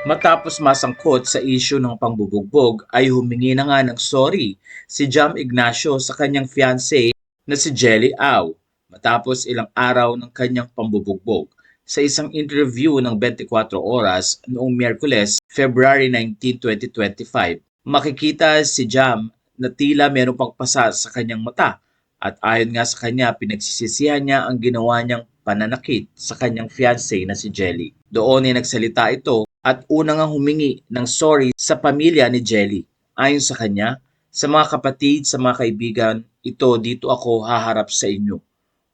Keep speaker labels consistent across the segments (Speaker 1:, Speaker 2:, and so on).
Speaker 1: Matapos masangkot sa isyu ng pangbubugbog ay humingi na nga ng sorry si Jam Ignacio sa kanyang fiancé na si Jelly Au matapos ilang araw ng kanyang pambubugbog. Sa isang interview ng 24 oras noong Miyerkules, February 19, 2025, makikita si Jam na tila mayroong pagpasa sa kanyang mata at ayon nga sa kanya pinagsisisihan niya ang ginawa niyang pananakit sa kanyang fiancé na si Jelly. Doon ay nagsalita ito at una ngang humingi ng sorry sa pamilya ni Jelly. Ayon sa kanya, sa mga kapatid, sa mga kaibigan, dito ako haharap sa inyo.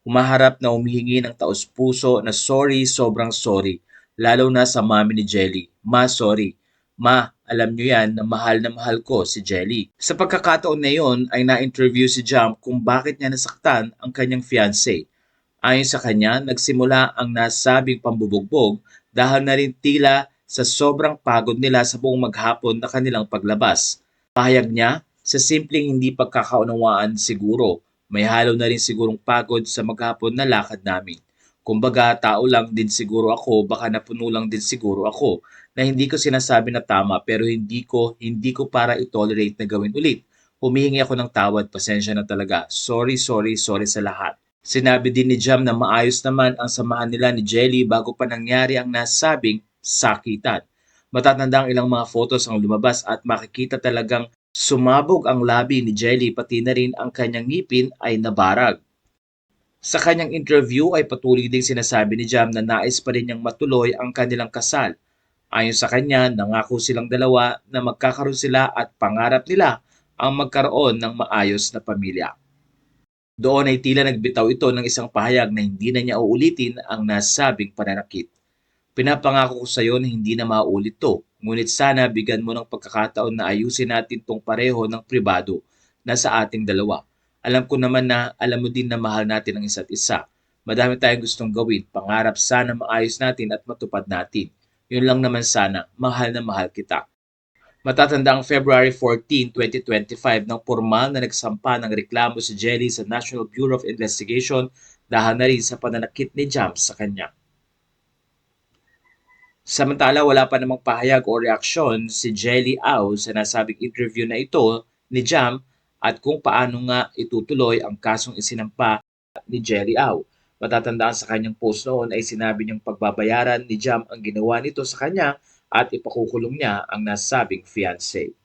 Speaker 1: Humaharap na humihingi ng taos-puso na sorry, sobrang sorry. Lalo na sa mami ni Jelly. Ma, sorry. Ma, alam niyo yan na mahal ko si Jelly. Sa pagkakataon na yon ay na-interview si Jam kung bakit niya nasaktan ang kanyang fiancé. Ayon sa kanya, nagsimula ang nasabing pambubugbog dahil na rin tila sa sobrang pagod nila sa buong maghapon na kanilang paglabas. Pahayag niya, sa simpleng hindi pagkakaunawaan siguro, may halo na rin sigurong pagod sa maghapon na lakad namin. Kumbaga, tao lang din siguro ako, baka napuno lang din siguro ako, na hindi ko sinasabi na tama pero hindi ko para i-tolerate na gawin ulit. Humihingi ako ng tawad, pasensya na talaga. Sorry, sorry, sorry sa lahat. Sinabi din ni Jam na maayos naman ang samahan nila ni Jelly bago pa nangyari ang nasabing sakitan. Matatanda ang ilang mga photos ang lumabas at makikita talagang sumabog ang labi ni Jelly pati na rin ang kanyang ngipin ay nabarag. Sa kanyang interview ay patuloy ding sinasabi ni Jam na nais pa rin niyang matuloy ang kanilang kasal. Ayon sa kanya, nangako silang dalawa na magkakaroon sila at pangarap nila ang magkaroon ng maayos na pamilya. Doon ay tila nagbitaw ito ng isang pahayag na hindi na niya uulitin ang nasabing pananakit. Pinapangako ko sa iyo na hindi na mauulit to, ngunit sana bigyan mo ng pagkakataon na ayusin natin tong pareho ng pribado na sa ating dalawa. Alam ko naman na alam mo din na mahal natin ang isa't isa. Madami tayong gustong gawin, pangarap sana maayos natin at matupad natin. Yun lang naman sana, mahal na mahal kita. Matatandang February 14, 2025 nang pormal na nagsampa ng reklamo si Jelly sa National Bureau of Investigation dahil na rin sa pananakit ni Jam sa kanya. Samantala wala pa namang pahayag o reaksyon si Jelly Au sa nasabing interview na ito ni Jam at kung paano nga itutuloy ang kasong isinampa ni Jelly Au. Matatandaan sa kanyang post noon ay sinabi niyang pagbabayaran ni Jam ang ginawa nito sa kanya at ipakukulong niya ang nasabing fiancé.